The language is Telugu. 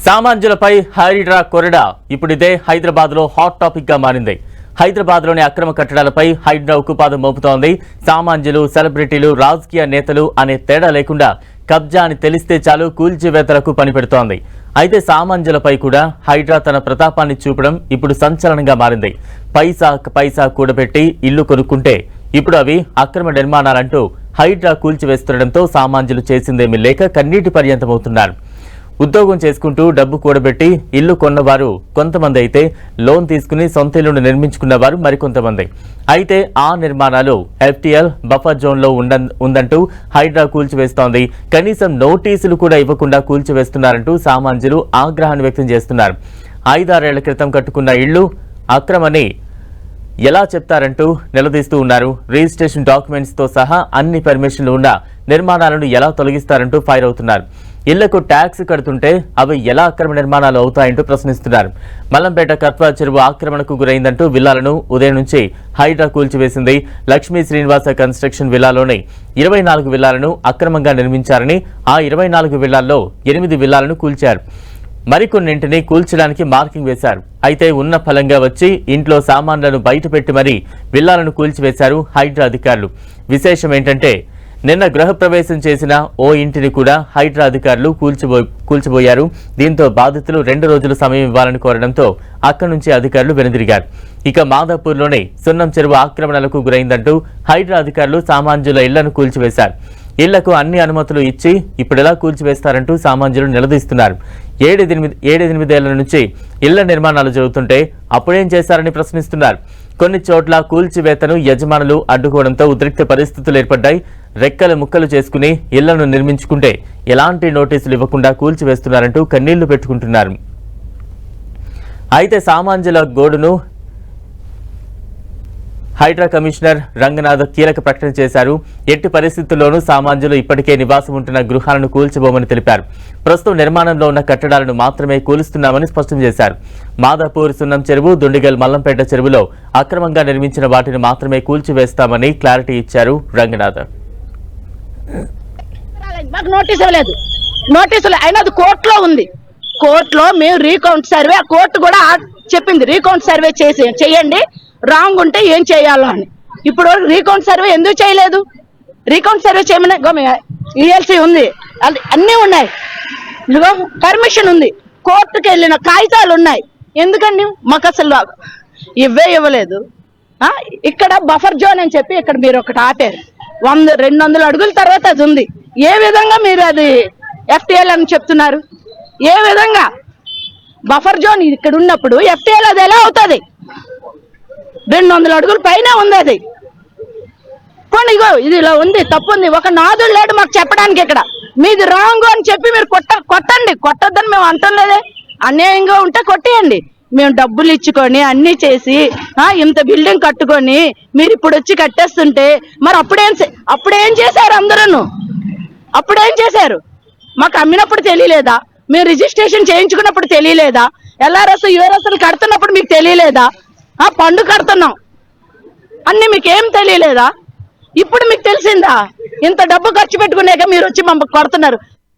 సామాన్యులపై హైడ్రా కొరడా ఇప్పుడు ఇదే హైదరాబాద్లో హాట్ టాపిక్ గా మారింది. హైదరాబాద్లోని అక్రమ కట్టడాలపై హైడ్రా ఉక్కుపాదం మోపుతోంది. సామాన్యులు, సెలబ్రిటీలు, రాజకీయ నేతలు అనే తేడా లేకుండా కబ్జా అని తెలిస్తే చాలు కూల్చివేతలకు పనిపెడుతోంది. అయితే సామాన్యులపై కూడా హైడ్రా తన ప్రతాపాన్ని చూపడం ఇప్పుడు సంచలనంగా మారింది. పైసా కూడబెట్టి ఇల్లు కొనుక్కుంటే ఇప్పుడు అవి అక్రమ నిర్మాణాలంటూ హైడ్రా కూల్చివేస్తుండటంతో సామాన్యులు చేసిందేమీ లేక కన్నీటి పర్యంతమవుతున్నారు. ఉద్యోగం చేసుకుంటూ డబ్బు కూడబెట్టి ఇల్లు కొన్నవారు కొంతమంది అయితే లోన్ తీసుకుని సొంత ఇల్లును నిర్మించుకున్నవారు మరికొంతమంది. అయితే ఆ నిర్మాణాలు FTL బఫర్ జోన్లో ఉందంటూ హైడ్రా కూల్చివేస్తోంది. కనీసం నోటీసులు కూడా ఇవ్వకుండా కూల్చివేస్తున్నారంటూ సామాన్యులు ఆగ్రహాన్ని వ్యక్తం చేస్తున్నారు. 5-6 ఏళ్ల క్రితం కట్టుకున్న ఇళ్లు అక్రమని ఎలా చెప్తారంటూ నిలదీస్తూ ఉన్నారు. రిజిస్ట్రేషన్ డాక్యుమెంట్స్ తో సహా అన్ని పర్మిషన్లు ఉన్న నిర్మాణాలను ఎలా తొలగిస్తారంటూ ఫైర్ అవుతున్నారు. ఇళ్లకు ట్యాక్స్ కడుతుంటే అవి ఎలా అక్రమ నిర్మాణాలు అవుతాయంటూ ప్రశ్నిస్తున్నారు. మల్లంపేట కత్వా చెరువు ఆక్రమణకు గురైందంటూ విల్లాలను ఉదయం నుంచి హైడ్రా కూల్చివేసింది. లక్ష్మీ శ్రీనివాస కన్స్ట్రక్షన్ విల్లాలోని 24 విల్లాలను అక్రమంగా నిర్మించారని, ఆ 24 విల్లాల్లో 8 విల్లాలను కూల్చారు. మరికొన్నింటిని కూల్చడానికి మార్కింగ్ వేశారు. అయితే ఉన్న ఫలంగా వచ్చి ఇంట్లో సామాన్లను బయటపెట్టి మరీ విల్లాలను కూల్చివేశారు హైడ్రా అధికారులు. విశేషం ఏంటంటే నిన్న గృహప్రవేశం చేసిన ఓ ఇంటిని కూడా హైడ్రా అధికారులు కూల్చిపోయారు. దీంతో బాధితులు 2 రోజులు సమయం ఇవ్వాలని కోరడంతో అక్కడి నుంచి అధికారులు వెనుదిరిగారు. ఇక మాదాపూర్లోని సున్నం చెరువు ఆక్రమణలకు గురైందంటూ హైడ్రా అధికారులు సామాన్యుల ఇళ్లను కూల్చివేశారు. ఇళ్లకు అన్ని అనుమతులు ఇచ్చి ఇప్పుడెలా కూల్చివేస్తారంటూ సామాన్యులు నిలదీస్తున్నారు. 7-8 ఏళ్ల నుంచి ఇళ్ల నిర్మాణాలు జరుగుతుంటే అప్పుడేం చేశారని ప్రశ్నిస్తున్నారు. కొన్ని చోట్ల కూల్చివేతను యజమానులు అడ్డుకోవడంతో ఉద్రిక్త పరిస్థితులు ఏర్పడ్డాయి. రెక్కలు ముక్కలు చేసుకుని ఇళ్లను నిర్మించుకుంటే ఎలాంటి నోటీసులు ఇవ్వకుండా కూల్చివేస్తున్నారంటూ కన్నీళ్లు పెట్టుకుంటున్నారు. అయితే సామాన్యుల గోడును హైడ్రా కమిషనర్ రంగనాథ్ కీలక ప్రకటన చేశారు. ఎట్టి పరిస్థితుల్లోనూ సామాన్యులు ఇప్పటికే నివాసం ఉంటున్న గృహాలను కూల్చబోమని తెలిపారు. ప్రస్తుతం నిర్మాణంలో ఉన్న కట్టడాలను మాత్రమే కూలుస్తున్నామని స్పష్టం చేశారు. మాదాపూర్ సున్నం చెరువు, దుండిగల్ మల్లంపేట చెరువులో అక్రమంగా నిర్మించిన వాటిని మాత్రమే కూల్చివేస్తామని క్లారిటీ ఇచ్చారు రంగనాథ్. నోటీసులు అయినా అది కోర్టులో ఉంది. కోర్టులో మేము రీకౌంట్ సర్వే, కోర్టు కూడా చెప్పింది రీకౌంట్ సర్వే చేయండి, రాంగ్ ఉంటే ఏం చేయాలో అని. ఇప్పుడు రీకౌంట్ సర్వే ఎందుకు చేయలేదు? రీకౌంట్ సర్వే చేయమని ELC ఉంది, అన్నీ ఉన్నాయి, ఇదిగో పర్మిషన్ ఉంది, కోర్టుకు వెళ్ళిన కాగితాలు ఉన్నాయి. ఎందుకండి మాకు అసలు ఇవ్వలేదు. ఇక్కడ బఫర్ జోన్ అని చెప్పి ఇక్కడ మీరు ఒకటి ఆపారు. 100-200 అడుగుల తర్వాత అది ఉంది. ఏ విధంగా మీరు అది FTL అని చెప్తున్నారు? ఏ విధంగా బఫర్ జోన్ ఇక్కడ ఉన్నప్పుడు FTL అది ఎలా అవుతుంది? 200 అడుగుల పైన ఉంది అది. పోనీ ఇగో ఇది ఇలా ఉంది, తప్పు ఉంది, ఒక నాదుడు లేడు మాకు చెప్పడానికి. ఇక్కడ మీది రాంగ్ అని చెప్పి మీరు కొట్టండి, కొట్టొద్దని మేము అంటాం లేదే. అన్యాయంగా ఉంటే కొట్టేయండి. మేము డబ్బులు ఇచ్చుకొని అన్ని చేసి ఇంత బిల్డింగ్ కట్టుకొని మీరు ఇప్పుడు వచ్చి కట్టేస్తుంటే మరి అప్పుడేం చేశారు? అందరూ అప్పుడేం చేశారు? మాకు అమ్మినప్పుడు తెలియలేదా? మేము రిజిస్ట్రేషన్ చేయించుకున్నప్పుడు తెలియలేదా? LRS URSలు కడుతున్నప్పుడు మీకు తెలియలేదా? పండు కడుతున్నాం అన్ని మీకేం తెలియలేదా? ఇప్పుడు మీకు తెలిసిందా? ఇంత డబ్బు ఖర్చు పెట్టుకునేక మీరు వచ్చి మమ్మల్ని కొడుతున్నారు.